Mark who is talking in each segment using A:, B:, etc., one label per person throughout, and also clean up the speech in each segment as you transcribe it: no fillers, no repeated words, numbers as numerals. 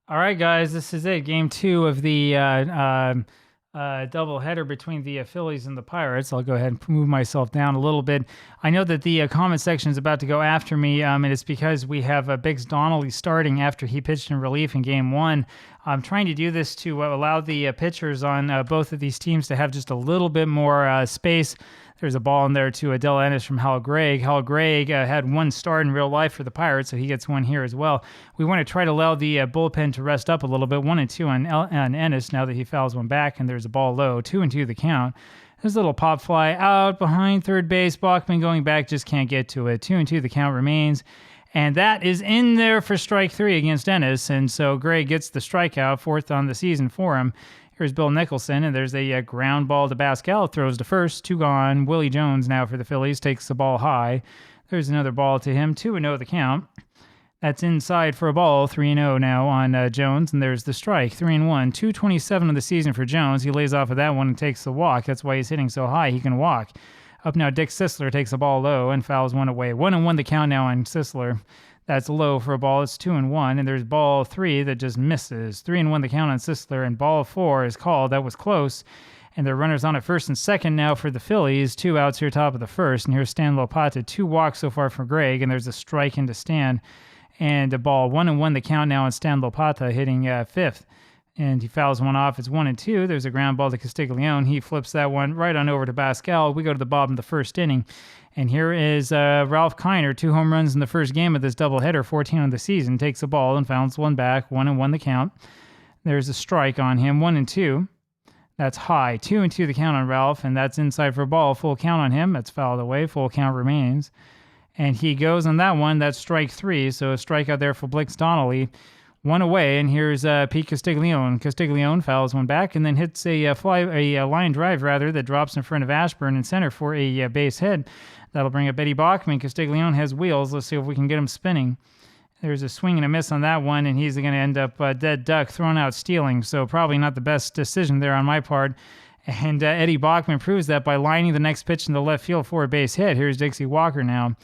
A: All right, guys, this is it. Game two of the doubleheader between the Phillies and the Pirates. I'll go ahead and move myself down a little bit. I know that the comment section is about to go after me, and it's because we have Biggs Donnelly starting after he pitched in relief in game one. I'm trying to do this to allow the pitchers on both of these teams to have just a little bit more space. There's a ball in there to Adele Ennis from Hal Gregg. Hal Gregg had one start in real life for the Pirates, so he gets one here as well. We want to try to allow the bullpen to rest up a little bit. 1-2 on Ennis now that he fouls one back, and there's a ball low. 2-2 the count. There's a little pop fly out behind third base. Bachman going back, just can't get to it. 2-2 the count remains. And that is in there for strike three against Ennis. And so Gregg gets the strikeout, fourth on the season for him. Here's Bill Nicholson, and there's a ground ball to Bascal. Throws to first, 2 gone. Willie Jones now for the Phillies takes the ball high. There's another ball to him, 2-0 the count. That's inside for a ball, 3-0 now on Jones, and there's the strike, 3-1. 227 of the season for Jones. He lays off of that one and takes the walk. That's why he's hitting so high. He can walk. Up now, Dick Sisler takes the ball low and fouls one away. 1-1 the count now on Sisler. That's low for a ball. It's 2-1, and there's ball 3 that just misses. 3-1 the count on Sisler, and ball 4 is called. That was close. And there are runners on at first and second now for the Phillies. 2 outs here, top of the first. And here's Strat-O-Matic. 2 walks so far for Gregg, and there's a strike into Stan. And a ball 1-1 the count now on Strat-O-Matic hitting fifth. And he fouls one off. It's 1-2. There's a ground ball to Castiglione. He flips that one right on over to Bascal. We go to the bottom of the first inning. And here is Ralph Kiner, 2 home runs in the first game of this doubleheader, 14 on the season, takes the ball and fouls one back, 1-1 the count. There's a strike on him, 1-2. That's high, 2-2 the count on Ralph, and that's inside for a ball, full count on him. That's fouled away, full count remains. And he goes on that one, that's strike 3, so a strikeout there for Biggs Donnelly. 1 away, and here's Pete Castiglione. Castiglione fouls one back and then hits a line drive that drops in front of Ashburn in center for a base hit. That'll bring up Eddie Bachman. Castiglione has wheels. Let's see if we can get him spinning. There's a swing and a miss on that one, and he's going to end up dead duck, thrown out stealing. So probably not the best decision there on my part. And Eddie Bachman proves that by lining the next pitch in the left field for a base hit. Here's Dixie Walker now.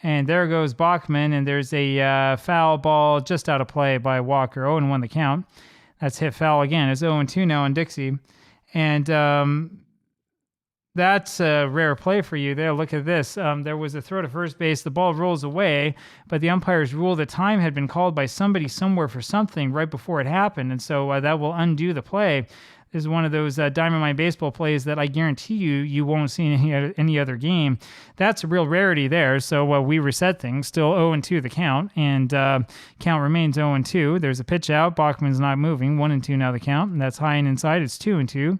A: And there goes Bachman, and there's a foul ball just out of play by Walker. 0-1 the count. That's hit foul again. It's 0-2 now on Dixie. And that's a rare play for you there. Look at this. There was a throw to first base. The ball rolls away, but the umpires ruled that time had been called by somebody somewhere for something right before it happened. And so that will undo the play. This is one of those Diamond Mine Baseball plays that I guarantee you won't see in any other game. That's a real rarity there. So we reset things. Still 0-2 the count, and count remains 0-2. There's a pitch out. Bachman's not moving. 1-2 now the count, and that's high and inside. It's 2-2.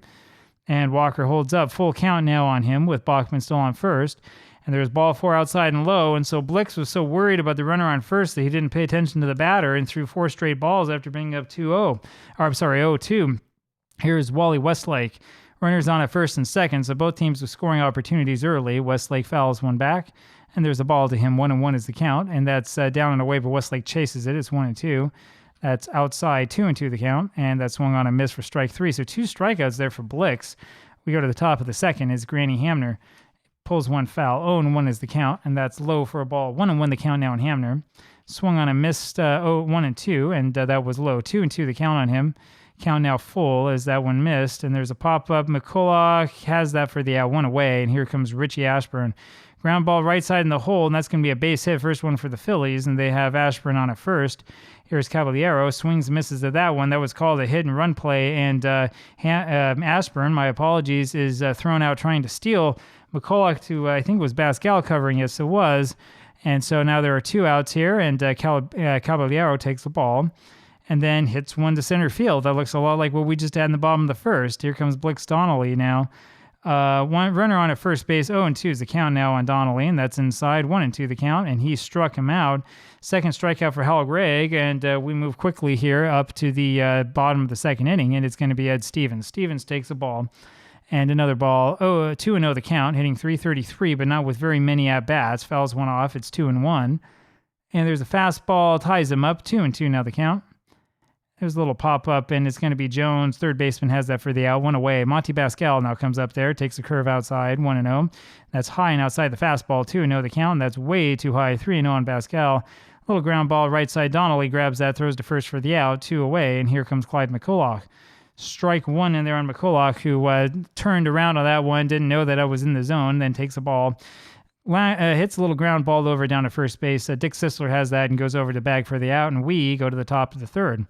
A: And Walker holds up. Full count now on him with Bachman still on first. And there's ball 4 outside and low. And so Blix was so worried about the runner on first that he didn't pay attention to the batter and threw 4 straight balls after being up 0-2. Here's Wally Westlake. Runners on at first and second, so both teams with scoring opportunities early. Westlake fouls one back, and there's a ball to him. 1-1 is the count, and that's down and away, but Westlake chases it. It's 1-2. That's outside, 2-2 the count, and that swung on a miss for strike 3. So 2 strikeouts there for Blix. We go to the top of the second. It's Granny Hamner. Pulls one foul. 0-1 is the count, and that's low for a ball. 1-1 the count now on Hamner. Swung on a missed 1-2, and that was low. 2-2 the count on him. Count now full as that one missed, and there's a pop-up. McCullough has that for the out, 1 away, and here comes Richie Ashburn. Ground ball right side in the hole, and that's going to be a base hit, first one for the Phillies, and they have Ashburn on at first. Here's Caballero, swings, misses at that one. That was called a hit-and-run play, and Ashburn, my apologies, is thrown out trying to steal. McCullough to, I think it was Bascal covering, yes it was, and so now there are 2 outs here, and Caballero takes the ball. And then hits one to center field. That looks a lot like what we just had in the bottom of the first. Here comes Biggs Donnelly now. One runner on at first base. 0-2 is the count now on Donnelly, and that's inside. 1-2 the count, and he struck him out. Second strikeout for Hal Gregg, and we move quickly here up to the bottom of the second inning, and it's going to be Ed Stevens. Stevens takes a ball, and another ball. 2-0 the count, hitting .333, but not with very many at-bats. Fouls one off. It's 2-1. And there's a fastball, ties him up. 2-2 now the count. There's a little pop-up, and it's going to be Jones. Third baseman has that for the out. 1 away. Monty Bascal now comes up there, takes a curve outside. 1-0. That's high and outside the fastball. 2-0 the count. That's way too high. 3-0 on Bascal. Little ground ball right side. Donnelly grabs that, throws to first for the out, 2 away, and here comes Clyde McCulloch. Strike 1 in there on McCulloch, who turned around on that one, didn't know that I was in the zone, then takes a ball. Hits a little ground ball over down to first base. Dick Sisler has that and goes over to bag for the out, and we go to the top of the third.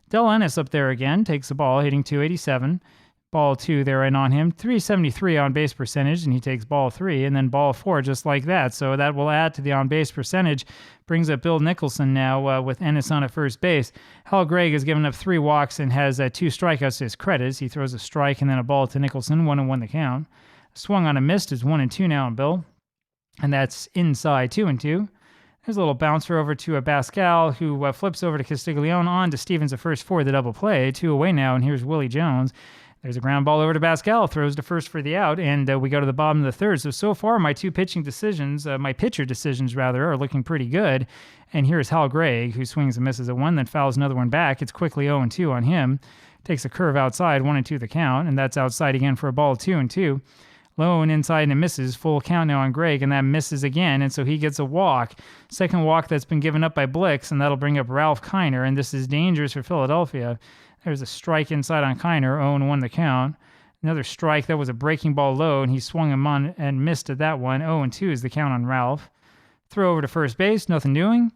A: Del Ennis up there again, takes the ball, hitting 287. Ball 2 there and on him, 373 on base percentage, and he takes ball 3, and then ball 4 just like that. So that will add to the on base percentage. Brings up Bill Nicholson now with Ennis on at first base. Hal Gregg has given up 3 walks and has 2 strikeouts to his credit. He throws a strike and then a ball to Nicholson, 1-1 the count. Swung on a missed is 1-2 now on Bill, and that's inside 2-2. There's a little bouncer over to Pascal, who flips over to Castiglione, on to Stevens at first for the double play. 2 away now, and here's Willie Jones. There's a ground ball over to Pascal, throws to first for the out, and we go to the bottom of the third. So far, my 2 pitching decisions, my pitcher decisions rather, are looking pretty good. And here's Hal Gregg, who swings and misses at 1, then fouls another one back. It's quickly 0-2 on him. Takes a curve outside, 1-2 the count, and that's outside again for a ball, 2-2. Low and inside and it misses. Full count now on Gregg, and that misses again, and so he gets a walk. Second walk that's been given up by Blix, and that'll bring up Ralph Kiner, and this is dangerous for Philadelphia. There's a strike inside on Kiner, 0-1 the count. Another strike, that was a breaking ball low, and he swung him on and missed at that one. 0-2 is the count on Ralph. Throw over to first base, nothing doing.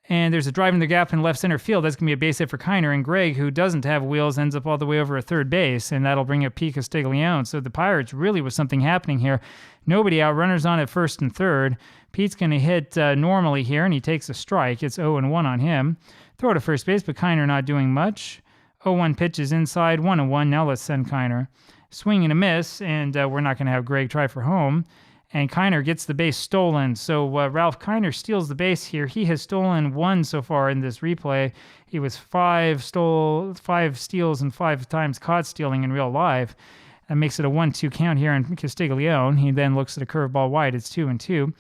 A: And there's a drive in the gap in left center field. That's going to be a base hit for Kiner, and Gregg, who doesn't have wheels, ends up all the way over at third base, and that'll bring up Pete Castiglione. So the Pirates really was something happening here. Nobody out, runners on at first and third. Pete's going to hit normally here, and he takes a strike. It's 0-1 on him. Throw to first base, but Kiner not doing much. 0-1 pitches inside, 1-1. Now let's send Kiner. Swing and a miss, and we're not going to have Gregg try for home. And Kiner gets the base stolen. So Ralph Kiner steals the base here. He has stolen 1 so far in this replay. He was 5 steals and 5 times caught stealing in real life. That makes it a 1-2 count here on Castiglione. He then looks at a curveball wide. It's 2-2.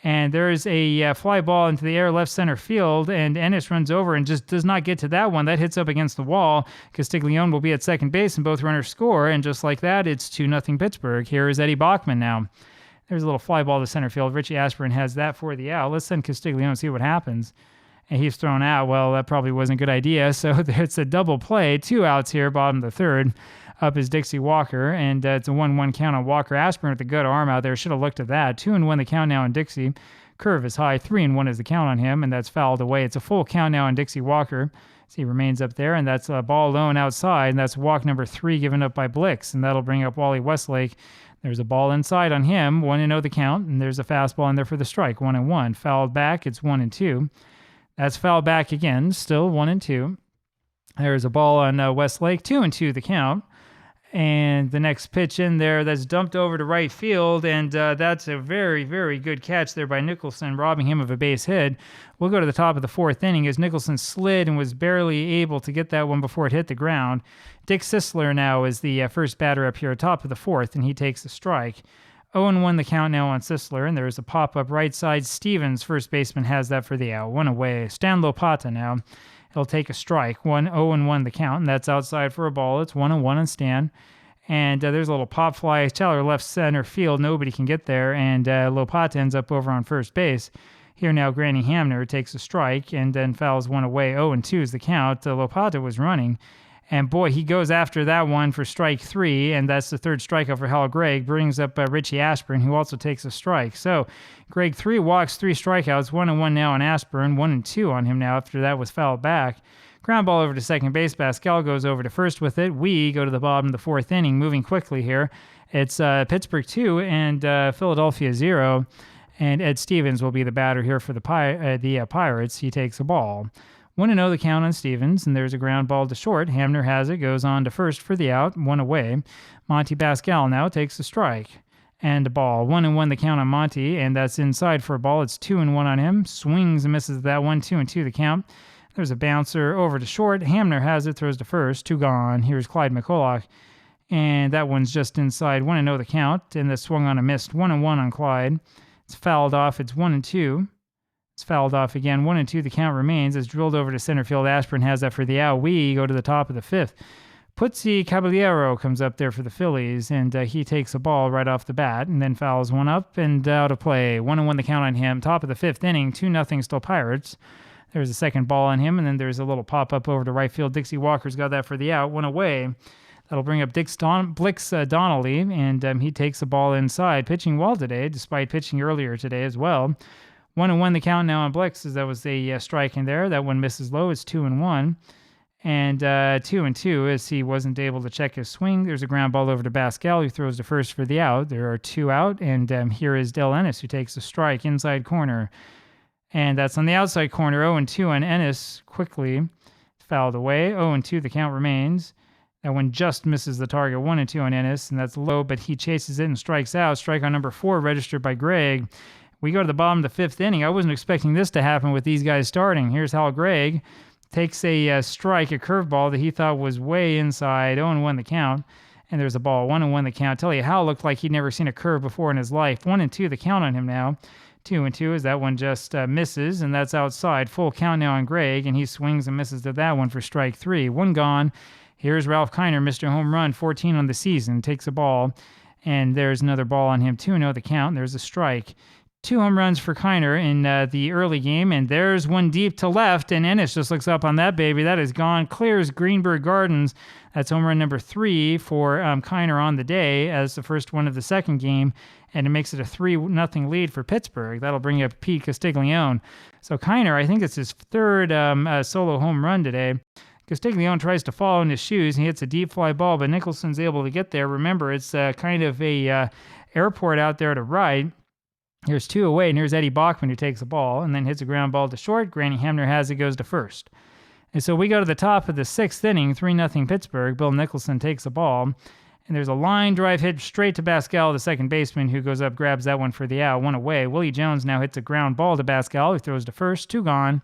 A: And there's a fly ball into the air left center field, and Ennis runs over and just does not get to that one. That hits up against the wall. Castiglione will be at second base, and both runners score. And just like that, it's 2-0 Pittsburgh. Here is Eddie Bachman now. There's a little fly ball to center field. Richie Ashburn has that for the out. Let's send Castiglione and see what happens. And he's thrown out. Well, that probably wasn't a good idea. So it's a double play. 2 outs here, bottom of the third. Up is Dixie Walker, and it's a 1-1 count on Walker. Ashburn with the good arm out there. Should have looked at that. 2-1 the count now on Dixie. Curve is high. 3-1 is the count on him, and that's fouled away. It's a full count now on Dixie Walker. So he remains up there, and that's a ball alone outside, and that's walk number 3 given up by Blix, and that'll bring up Wally Westlake. There's a ball inside on him, 1-0 the count, and there's a fastball in there for the strike, 1-1. Fouled back, it's 1-2. That's fouled back again, still 1-2. There's a ball on Westlake, 2-2 the count. And the next pitch in there, that's dumped over to right field, and that's a very, very good catch there by Nicholson, robbing him of a base hit. We'll go to the top of the 4th inning as Nicholson slid and was barely able to get that one before it hit the ground. Dick Sisler now is the first batter up here, top of the 4th, and he takes the strike. 0-1 the count now on Sisler, and there's a pop-up right side. Stevens, first baseman, has that for the out. 1 away. Stan Lopata now. He'll take a strike. 0-1 the count, and that's outside for a ball. It's 1-1 on Stan. And there's a little pop fly. Teller left center field. Nobody can get there, and Lopata ends up over on first base. Here now, Granny Hamner takes a strike and then fouls 1 away. 0-2 is the count. Lopata was running. And boy, he goes after that one for strike 3, and that's the 3rd strikeout for Hal Gregg. Brings up Richie Ashburn, who also takes a strike. So Gregg 3 walks, 3 strikeouts, 1-1 now on Ashburn, 1-2 on him now after that was fouled back. Ground ball over to second base. Pascal goes over to first with it. We go to the bottom of the 4th inning, moving quickly here. It's Pittsburgh 2 and Philadelphia 0, and Ed Stevens will be the batter here for the Pirates. He takes a ball. 1-0 the count on Stevens, and there's a ground ball to short. Hamner has it, goes on to first for the out, 1 away. Monty Pascal now takes a strike and a ball. 1-1 the count on Monty, and that's inside for a ball. It's 2-1 on him. Swings and misses that one, 2-2 the count. There's a bouncer over to short. Hamner has it, throws to first, 2 gone. Here's Clyde McCulloch, and that one's just inside. 1-0 the count, and the swung on a missed. 1-1 on Clyde. It's fouled off. It's 1-2. It's fouled off again. 1-2 the count remains. It's drilled over to center field. Ashburn has that for the out. We go to the top of the 5th. Putzi Caballero comes up there for the Phillies, and he takes a ball right off the bat and then fouls one up and out of play. 1-1 the count on him. Top of the 5th inning, 2-0 still Pirates. There's a second ball on him, and then there's a little pop-up over to right field. Dixie Walker's got that for the out, 1 away. That'll bring up Blix Donnelly, and he takes the ball inside, pitching well today, despite pitching earlier today as well. 1-1 the count now on Blix, as that was a strike in there. That one misses low. It's 2-1. And 2-2 as he wasn't able to check his swing. There's a ground ball over to Pascal, who throws to first for the out. There are 2 out, and here is Del Ennis, who takes a strike inside corner. And that's on the outside corner. 0-2 on Ennis, quickly fouled away. 0-2 the count remains. That one just misses the target. 1-2 on Ennis, and that's low, but he chases it and strikes out. Strike on number 4, registered by Greg. We go to the bottom of the 5th inning. I wasn't expecting this to happen with these guys starting. Here's Hal Gregg. Takes a strike, a curveball that he thought was way inside. 0-1 the count. And there's a ball. 1-1 the count. Tell you, Hal looked like he'd never seen a curve before in his life. 1-2 the count on him now. 2-2 as that one just misses, and that's outside. Full count now on Greg, and he swings and misses to that one for strike 3. 1 gone. Here's Ralph Kiner, Mr. Home Run, 14 on the season. Takes a ball, and there's another ball on him. 2-0 the count. There's a strike. 2 home runs for Kiner in the early game, and there's one deep to left, and Ennis just looks up on that baby. That is gone. Clears Greenberg Gardens. That's home run number 3 for Kiner on the day as the first one of the second game, and it makes it a 3-0 lead for Pittsburgh. That'll bring up Pete Castiglione. So Kiner, I think it's his 3rd solo home run today. Castiglione tries to follow in his shoes, and he hits a deep fly ball, but Nicholson's able to get there. Remember, it's kind of a airport out there to right. Here's 2 away, and here's Eddie Bachman, who takes the ball and then hits a ground ball to short. Granny Hamner has it, goes to first. And so we go to the top of the 6th inning, 3-0 Pittsburgh. Bill Nicholson takes the ball, and there's a line drive hit straight to Pascal, the second baseman, who goes up, grabs that one for the out, 1 away. Willie Jones now hits a ground ball to Pascal, who throws to first, 2 gone.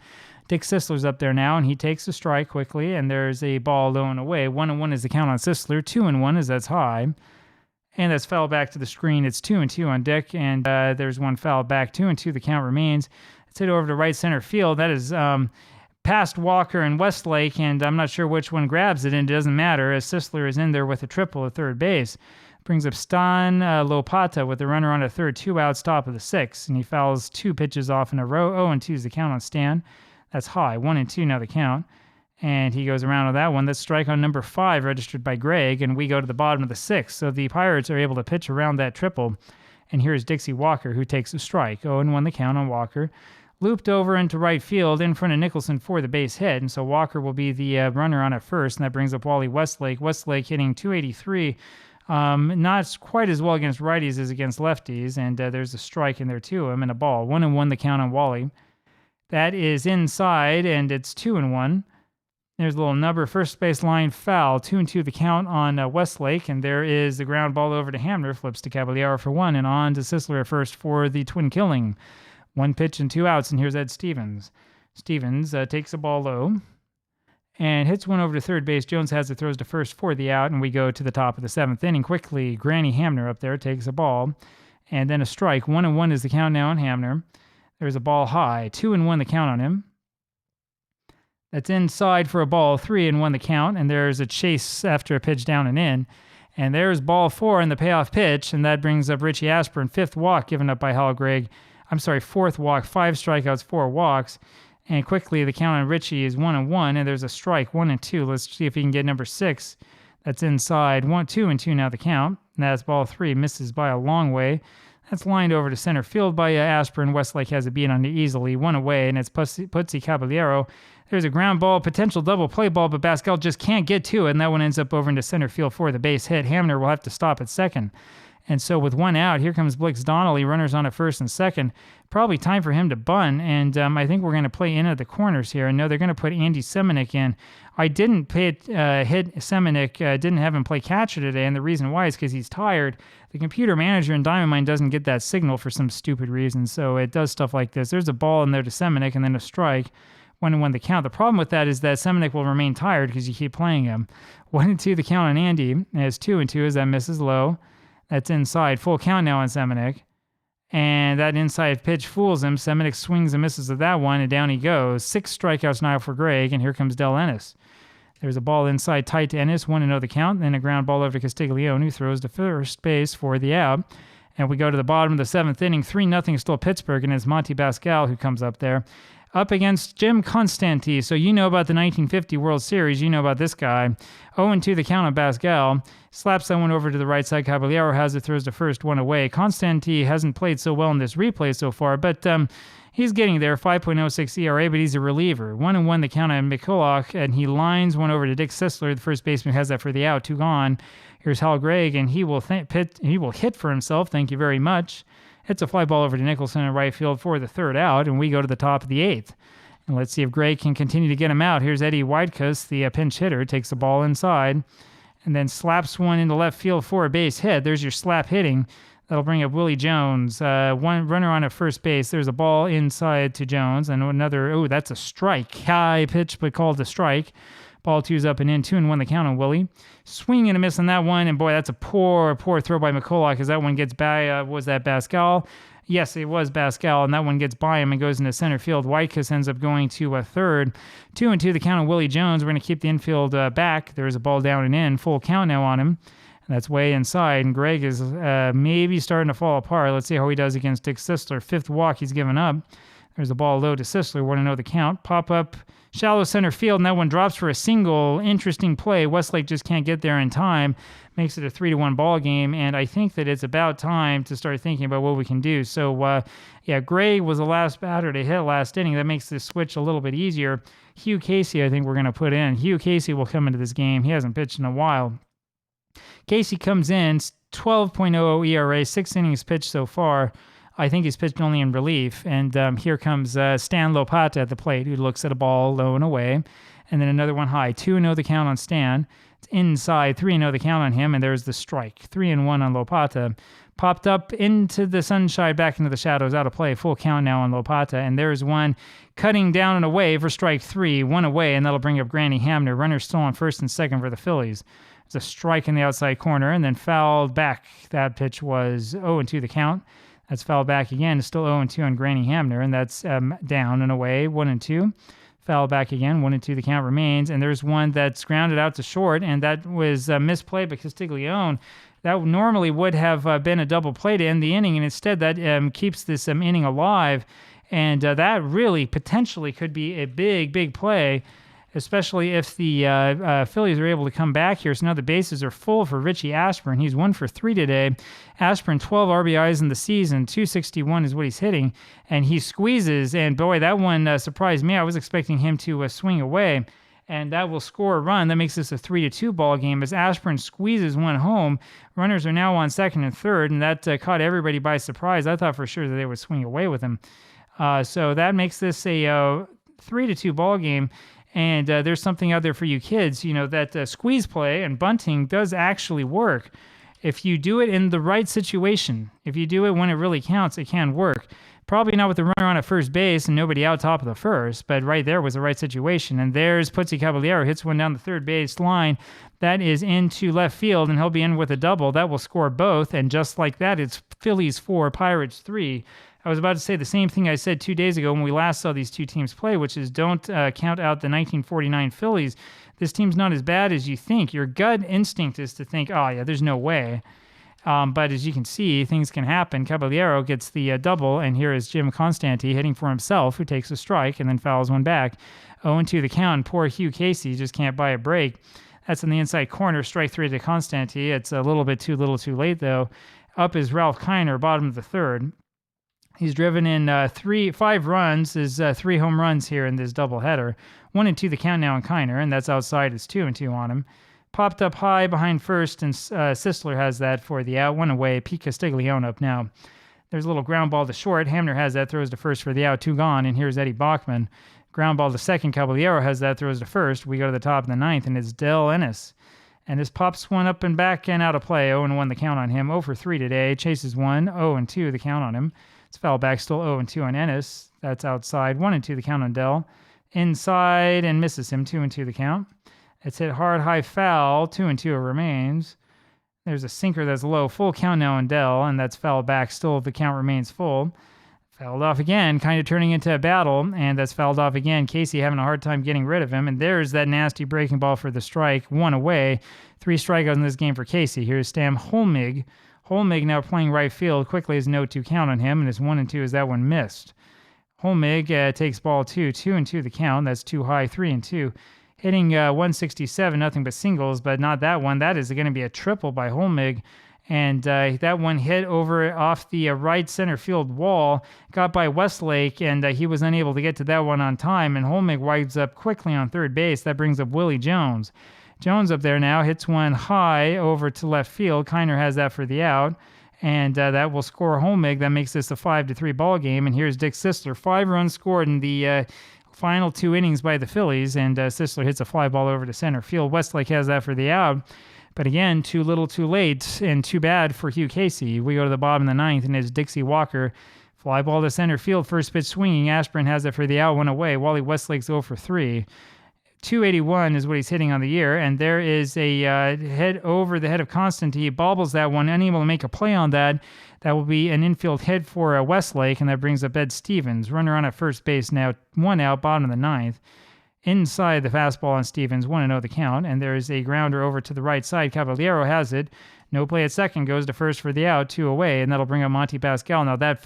A: Dick Sisler's up there now, and he takes a strike quickly, and there's a ball low and away. 1-1 is the count on Sisler. 2-1 as that's high. And that's foul back to the screen. It's 2-2 on Dick, and there's one foul back. 2-2 the count remains. It's hit over to right center field. That is past Walker and Westlake, and I'm not sure which one grabs it, and it doesn't matter, as Sisler is in there with a triple at third base. Brings up Stan Lopata with the runner on a third, 2 outs, top of the 6th, and he fouls 2 pitches off in a row. 0-2 is the count on Stan. That's high. 1-2 now the count. And he goes around with that one. That's strike on number 5, registered by Greg, and we go to the bottom of the 6th. So the Pirates are able to pitch around that triple. And here's Dixie Walker, who takes a strike. 0-1 the count on Walker. Looped over into right field in front of Nicholson for the base hit. And so Walker will be the runner on at first, and that brings up Wally Westlake. Westlake hitting .283. Not quite as well against righties as against lefties. And there's a strike in there to him and a ball. 1-1 the count on Wally. That is inside, and it's 2-1. There's a little number, first base line foul. 2-2 the count on Westlake, and there is the ground ball over to Hamner, flips to Caballero for 1, and on to Sisler at first for the twin killing. 1 pitch and 2 outs, and here's Ed Stevens. Stevens takes the ball low and hits one over to third base. Jones has it, throws to first for the out, and we go to the top of the 7th inning. Quickly, Granny Hamner up there takes a ball, and then a strike. 1-1 is the count now on Hamner. There's a ball high. 2-1 the count on him. That's inside for a ball. 3-1 the count, and there's a chase after a pitch down and in. And there's ball 4 in the payoff pitch, and that brings up Richie Aspern. 5th walk given up by Hal Gregg. 4th walk, 5 strikeouts, 4 walks. And quickly, the count on Richie is 1-1, and there's a strike, 1-2. Let's see if he can get number 6. That's inside. 1-2 now the count. And that's ball 3. Misses by a long way. That's lined over to center field by Aspern. Westlake has a beat on it easily. 1 away, and it's Putsy Caballero. There's a ground ball, potential double play ball, but Pascal just can't get to it, and that one ends up over into center field for the base hit. Hamner will have to stop at second. And so with 1 out, here comes Blix Donnelly, runners on at first and second. Probably time for him to bunt, and I think we're going to play in at the corners here. And no, they're going to put Andy Semenick in. I didn't hit Semenick, didn't have him play catcher today, and the reason why is because he's tired. The computer manager in Diamond Mine doesn't get that signal for some stupid reason, so it does stuff like this. There's a ball in there to Semenick, and then a strike. 1-1 the count. The problem with that is that Semenick will remain tired because you keep playing him. 1-2 the count on Andy. As 2-2 as that misses low. That's inside. Full count now on Semenick. And that inside pitch fools him. Semenick swings and misses at that one, and down he goes. 6 strikeouts now for Greg, and here comes Del Ennis. There's a ball inside tight to Ennis. 1-0 the count. Then a ground ball over to Castiglione, who throws to first base for the out. And we go to the bottom of the 7th inning. 3-0 still Pittsburgh, and it's Monty Pascal who comes up there. up against Jim Constanti. So you know about the 1950 World Series. You know about this guy. 0-2 the count on Pascal. Slaps that one over to the right side. Caballero has it, throws the first one away. Constanti hasn't played so well in this replay so far, but he's getting there. 5.06 ERA, but he's a reliever. 1-1 the count on McCulloch, and he lines one over to Dick Sisler. The first baseman has that for the out. 2 gone. Here's Hal Gregg, and he will hit for himself. Thank you very much. Hits a fly ball over to Nicholson in right field for the 3rd out, and we go to the top of the 8th. And let's see if Gray can continue to get him out. Here's Eddie Whitecuss, the pinch hitter, takes the ball inside and then slaps one into left field for a base hit. There's your slap hitting. That'll bring up Willie Jones. One runner on at first base. There's a ball inside to Jones. And another, that's a strike. High pitch, but called a strike. Ball 2's up and in. 2-1 the count on Willie. Swing and a miss on that one. And boy, that's a poor throw by McCulloch as that one gets by, was that Pascal? Yes, it was Pascal, and that one gets by him and goes into center field. Whitecuss ends up going to a third. 2-2 the count on Willie Jones. We're going to keep the infield back. There's a ball down and in. Full count now on him. And that's way inside, and Gregg is maybe starting to fall apart. Let's see how he does against Dick Sisler. 5th walk he's given up. There's a ball low to Sisler. Want to know the count. Pop up, shallow center field, and that one drops for a single. Interesting play. Westlake just can't get there in time. Makes it a 3-1 ball game, and I think that it's about time to start thinking about what we can do. So, Gray was the last batter to hit last inning. That makes this switch a little bit easier. Hugh Casey, I think we're going to put in. Hugh Casey will come into this game. He hasn't pitched in a while. Casey comes in, 12.00 ERA, 6 innings pitched so far. I think he's pitched only in relief. And here comes Stan Lopata at the plate, who looks at a ball low and away. And then another one high. 2-0 the count on Stan. It's inside. 3-0 the count on him. And there's the strike. 3-1 on Lopata. Popped up into the sunshine, back into the shadows, out of play. Full count now on Lopata. And there's one cutting down and away for strike 3. 1 away, and that'll bring up Granny Hamner. Runner still on first and second for the Phillies. It's a strike in the outside corner, and then fouled back. That pitch was 0-2 the count. That's fouled back again. It's still 0-2 on Granny Hamner, and that's down and away, 1-2. Foul back again, 1-2 the count remains. And there's one that's grounded out to short, and that was a misplay by Castiglione. That normally would have been a double play to end the inning, and instead that keeps this inning alive. And that really potentially could be a big play, especially if the Phillies are able to come back here. So now the bases are full for Richie Ashburn. He's 1 for 3 today. Ashburn, 12 RBIs in the season. 261 is what he's hitting. And he squeezes, and boy, that one surprised me. I was expecting him to swing away, and that will score a run. That makes this a 3-2 ball game as Ashburn squeezes one home. Runners are now on second and third, and that caught everybody by surprise. I thought for sure that they would swing away with him. So that makes this a 3-2 ball game. And there's something out there for you kids, that squeeze play and bunting does actually work. If you do it in the right situation, if you do it when it really counts, it can work. Probably not with the runner on at first base and nobody out top of the first, but right there was the right situation. And there's Putzi Caballero, hits one down the third base line. That is into left field, and he'll be in with a double. That will score both, and just like that, it's Phillies 4, Pirates 3. I was about to say the same thing I said 2 days ago when we last saw these two teams play, which is don't count out the 1949 Phillies. This team's not as bad as you think. Your gut instinct is to think, oh, yeah, there's no way. But as you can see, things can happen. Caballero gets the double, and here is Jim Constanti hitting for himself, who takes a strike and then fouls one back. 0-2 the count. Poor Hugh Casey just can't buy a break. That's in the inside corner, strike 3 to Constanti. It's a little bit too late, though. Up is Ralph Kiner, bottom of the third. He's driven in 5 runs, is 3 home runs here in this doubleheader. 1-2 the count now on Kiner, and that's outside. It's 2-2 on him. Popped up high behind first, and Sisler has that for the out. 1 away. Pete Castiglione up now. There's a little ground ball to short. Hamner has that, throws to first for the out. 2 gone, and here's Eddie Bachman. Ground ball to second. Caballero has that, throws to first. We go to the top of the 9th, and it's Del Ennis. And this pops one up and back and out of play. 0-1 the count on him. 0 for 3 today. Chases one. 0-2 the count on him. It's foul back, still 0-2 on Ennis. That's outside. 1-2 the count on Dell. Inside and misses him. 2-2 the count. It's hit hard, high foul. 2-2 it remains. There's a sinker that's low. Full count now on Dell, and that's foul back. Still, the count remains full. Fouled off again, kind of turning into a battle, and that's fouled off again. Casey having a hard time getting rid of him, and there's that nasty breaking ball for the strike. 1 away. 3 strikeouts in this game for Casey. Here's Stam Holmig. Holmig now playing right field. Quickly is no 2 count on him, and his 1-2 is that one missed. Holmig takes ball 2, 2-2 the count. That's too high, 3-2. Hitting 167, nothing but singles, but not that one. That is going to be a triple by Holmig. And that one hit over off the right center field wall, got by Westlake, and he was unable to get to that one on time. And Holmig winds up quickly on third base. That brings up Willie Jones. Jones up there now hits one high over to left field. Kiner has that for the out. And that will score Holmig. That makes this a 5-3 ball game. And here's Dick Sisler. 5 runs scored in the final 2 innings by the Phillies. And Sisler hits a fly ball over to center field. Westlake has that for the out. But again, too little, too late, and too bad for Hugh Casey. We go to the bottom of the 9th, and it's Dixie Walker. Fly ball to center field, first pitch swinging. Ashburn has it for the out, 1 away. Wally Westlake's 0 for 3. 281 is what he's hitting on the year, and there is a hit over the head of Constant. He bobbles that one, unable to make a play on that. That will be an infield hit for Westlake, and that brings up Ed Stevens. Runner on at first base now, 1 out, bottom of the 9th. Inside the fastball on Stevens, 1-0 the count, and there is a grounder over to the right side. Caballero has it. No play at second, goes to first for the out, 2 away, and that'll bring up Monty Pascal. Now that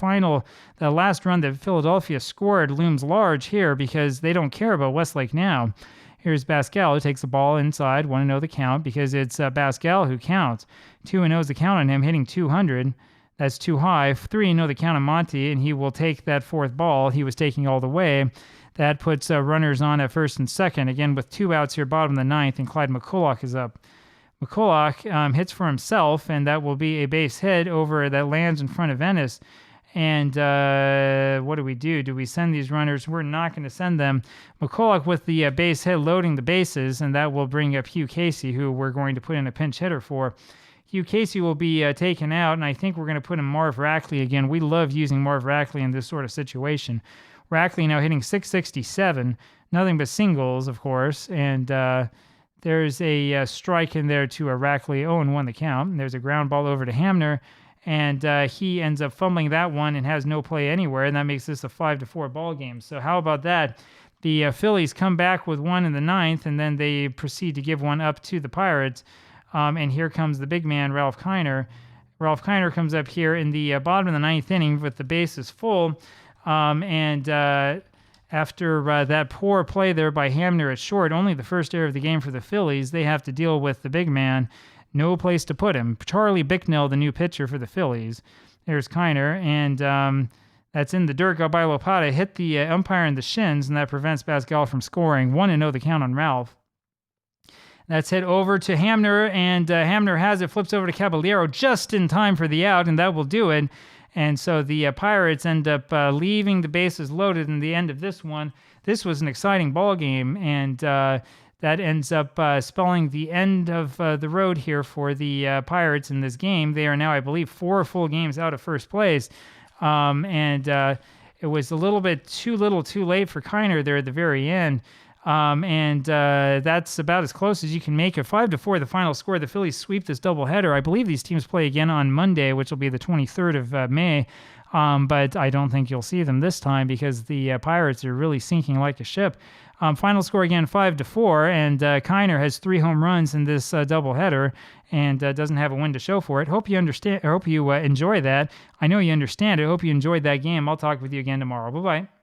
A: last run that Philadelphia scored looms large here because they don't care about Westlake now. Here's Pascal who takes the ball inside, 1-0 the count because it's Pascal who counts. 2-0 is the count on him, hitting 200. That's too high. 3-0 the count on Monty, and he will take that 4th ball. He was taking all the way. That puts runners on at first and second, again with 2 outs here, bottom of the 9th, and Clyde McCulloch is up. McCulloch hits for himself, and that will be a base hit over that lands in front of Ennis. And what do we do? Do we send these runners? We're not going to send them. McCulloch with the base hit loading the bases, and that will bring up Hugh Casey, who we're going to put in a pinch hitter for. Hugh Casey will be taken out, and I think we're going to put in Marv Rackley again. We love using Marv Rackley in this sort of situation. Rackley now hitting 667, nothing but singles, of course, and there's a strike in there to Rackley, 0-1 the count. And there's a ground ball over to Hamner, and he ends up fumbling that one and has no play anywhere, and that makes this a 5-4 ball game. So how about that? The Phillies come back with 1 in the 9th, and then they proceed to give one up to the Pirates, and here comes the big man, Ralph Kiner. Ralph Kiner comes up here in the bottom of the 9th inning with the bases full. After that poor play there by Hamner at short, only the first error of the game for the Phillies, they have to deal with the big man. No place to put him. Charlie Bicknell, the new pitcher for the Phillies. There's Kiner, and that's in the dirt. Got by Lopata, hit the umpire in the shins, and that prevents Pascal from scoring. 1-0 the count on Ralph. That's hit over to Hamner, and Hamner has it, flips over to Caballero just in time for the out, and that will do it. And so the Pirates end up leaving the bases loaded in the end of this one. This was an exciting ball game, and that ends up spelling the end of the road here for the Pirates in this game. They are now, I believe, 4 full games out of first place. And it was a little bit too late for Kiner there at the very end. That's about as close as you can make it. 5-4, the final score. The Phillies sweep this doubleheader. I believe these teams play again on Monday, which will be the 23rd of May. But I don't think you'll see them this time because the Pirates are really sinking like a ship. Final score again, 5-4, and Kiner has 3 home runs in this doubleheader and doesn't have a win to show for it. Hope you understand. I hope you enjoy that. I know you understand it. Hope you enjoyed that game. I'll talk with you again tomorrow. Bye-bye.